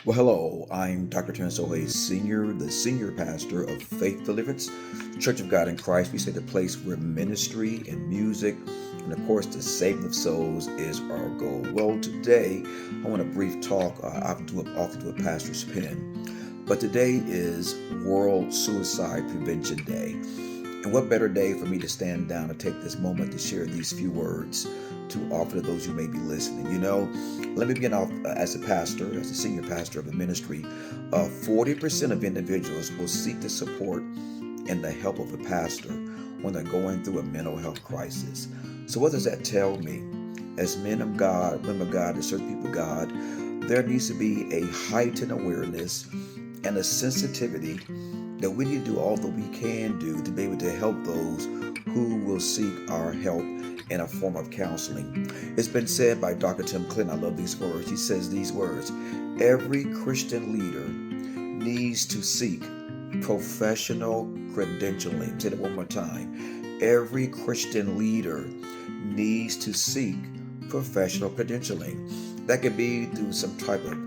Well, hello, I'm Dr. Terence Ohay Sr., the senior pastor of Faith Deliverance, Church of God in Christ. We say the place where ministry and music, and of course, the saving of souls is our goal. Well, today, I want a brief talk. I often do a pastor's pen, but today is World Suicide Prevention Day. And what better day for me to stand down and take this moment to share these few words to offer to those who may be listening. Let me begin off as a pastor, as a senior pastor of a ministry. 40% of individuals will seek the support and the help of a pastor when they're going through a mental health crisis. So, what does that tell me? As men of God, women of God, as certain people of God, there needs to be a heightened awareness and a sensitivity that we need to do all that we can do to be able to help those who will seek our help in a form of counseling. It's been said by Dr. Tim Clinton, I love these words. He says these words: every Christian leader needs to seek professional credentialing. Say that one more time. Every Christian leader needs to seek professional credentialing. That could be through some type of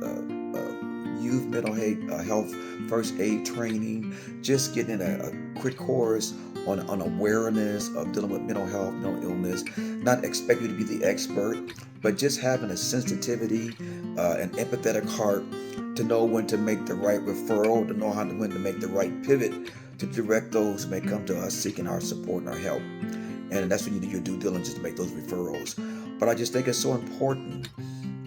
youth mental health first aid training, just getting a quick course on awareness of dealing with mental health, mental illness. Not expect you to be the expert, but just having a sensitivity, an empathetic heart to know when to make the right referral, to know when to make the right pivot to direct those who may come to us seeking our support and our help. And that's when you do your due diligence to make those referrals. But I just think it's so important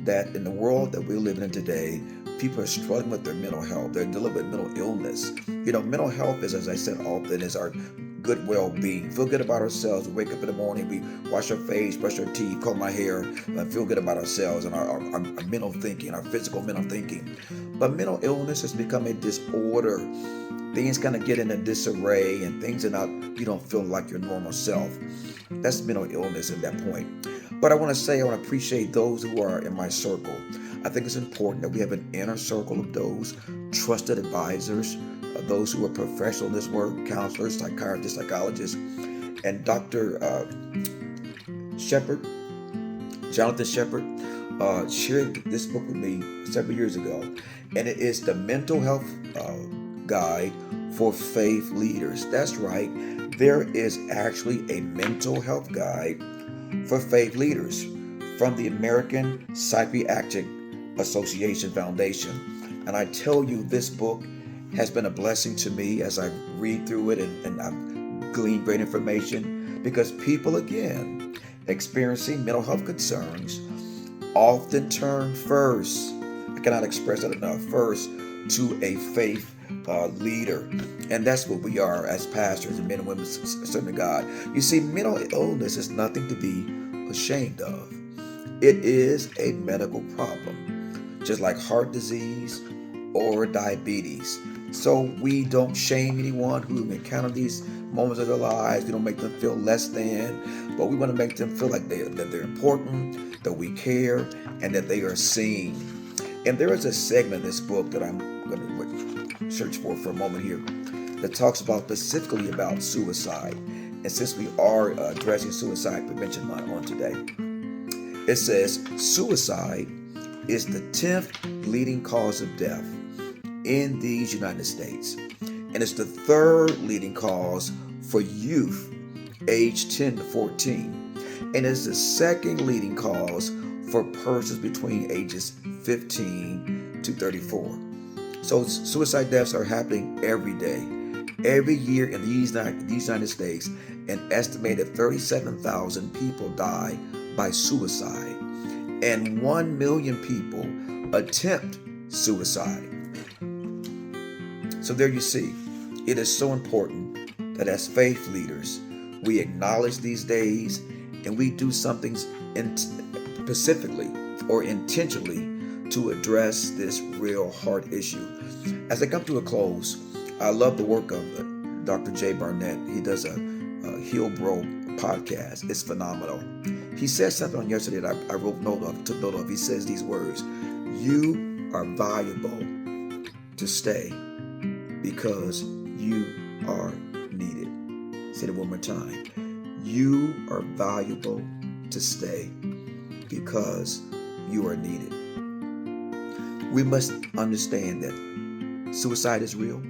that in the world that we're living in today, people are struggling with their mental health. They're dealing with mental illness. Mental health is, as I said often, is our good well-being. Feel good about ourselves. We wake up in the morning, we wash our face, brush our teeth, comb our hair, and feel good about ourselves and our mental thinking, our physical mental thinking. But mental illness has become a disorder. Things kind of get in a disarray and things are not, you don't feel like your normal self. That's mental illness at that point. But I want to say, I want to appreciate those who are in my circle. I think it's important that we have an inner circle of those trusted advisors, those who are professional in this work, counselors, psychiatrists, psychologists. And Dr. Shepard, Jonathan Shepard, shared this book with me several years ago. And it is the Mental Health Guide for Faith Leaders. That's right. There is actually a mental health guide for faith leaders from the American Psychiatric Association Foundation. And I tell you, this book has been a blessing to me as I read through it and I've gleaned great information because people, again, experiencing mental health concerns often turn first, I cannot express that enough, first to a faith leader. And that's what we are as pastors and men and women serving God. You see, mental illness is nothing to be ashamed of. It is a medical problem, just like heart disease or diabetes. So we don't shame anyone who encounter these moments of their lives. We don't make them feel less than, but we want to make them feel like that they're important, that we care, and that they are seen. And there is a segment in this book that I'm going to search for a moment here that talks about specifically about suicide. And since we are addressing Suicide Prevention Month on today, it says suicide is the 10th leading cause of death in these United States. And it's the third leading cause for youth aged 10 to 14. And it's the second leading cause for persons between ages 15 to 34. So suicide deaths are happening every day. Every year in these United States, an estimated 37,000 people die by suicide, and 1 million people attempt suicide. So there you see, it is so important that as faith leaders, we acknowledge these days and we do something specifically or intentionally to address this real hard issue. As I come to a close, I love the work of Dr. Jay Barnett. He does a Hillbro podcast. It's phenomenal. He said something on yesterday that I took note of. He says these words: "You are valuable to stay because you are needed." Say it one more time. You are valuable to stay because you are needed. We must understand that suicide is real.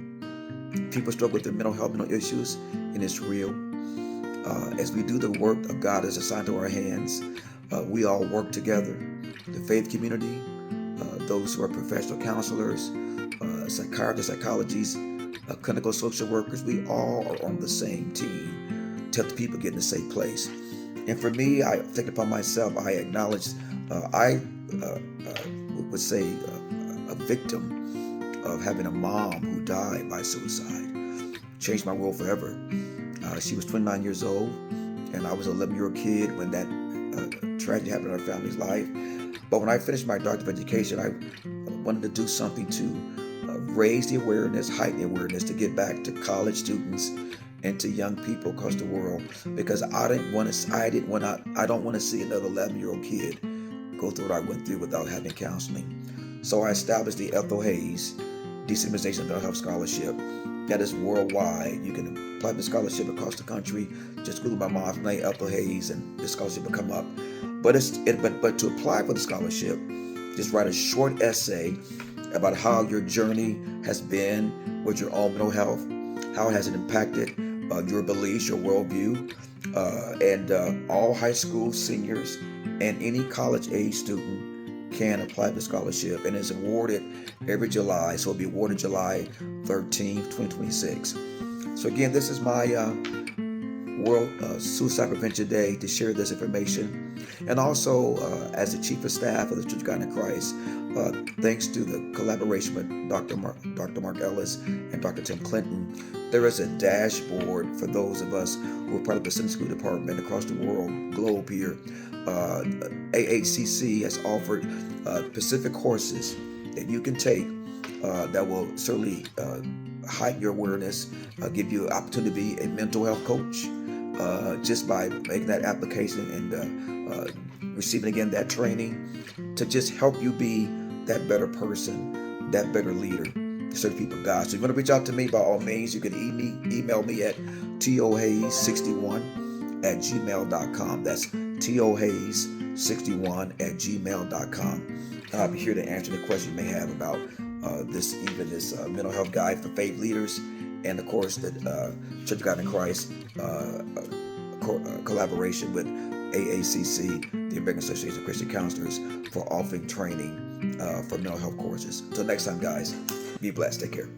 People struggle with their mental issues, and it's real. As we do the work of God is assigned to our hands, we all work together. The faith community, those who are professional counselors, psychiatrists, psychologists, clinical social workers, we all are on the same team to help the people get in a safe place. And for me, I take it upon myself, I acknowledge, I would say a victim of having a mom who died by suicide. Changed my world forever. She was 29 years old, and I was an 11-year-old kid when that tragedy happened in our family's life. But when I finished my doctorate of education, I wanted to do something to raise the awareness, heighten the awareness, to get back to college students and to young people across the world, because I don't want to see another 11-year-old kid go through what I went through without having counseling. So I established the Ethel Hayes Destigmatization Mental Health Scholarship. That is worldwide. You can apply for the scholarship across the country. Just Google my mom's name, Ethel Hayes, and the scholarship will come up. But to apply for the scholarship, just write a short essay about how your journey has been with your own mental health, how has it impacted your beliefs, your worldview, and all high school seniors and any college age student can apply for the scholarship, and it's awarded every July. So it'll be awarded July 13th, 2026. So again, this is my World Suicide Prevention Day to share this information. And also, as the Chief of Staff of the Church of God in Christ, thanks to the collaboration with Dr. Mark Ellis and Dr. Tim Clinton, there is a dashboard for those of us who are part of the Sunday School Department across the globe here. AHCC has offered specific courses that you can take that will certainly heighten your awareness, give you an opportunity to be a mental health coach just by making that application and receiving again that training to just help you be that better person, that better leader to serve the people of God. So if you want to reach out to me, by all means, you can email me at tohayes61@gmail.com. That's tohayes61@gmail.com. I'll be here to answer the questions you may have about this mental health guide for faith leaders, and of course the Church of God in Christ collaboration with AACC, the American Association of Christian Counselors, for offering training for mental health courses. Until next time, guys, be blessed. Take care.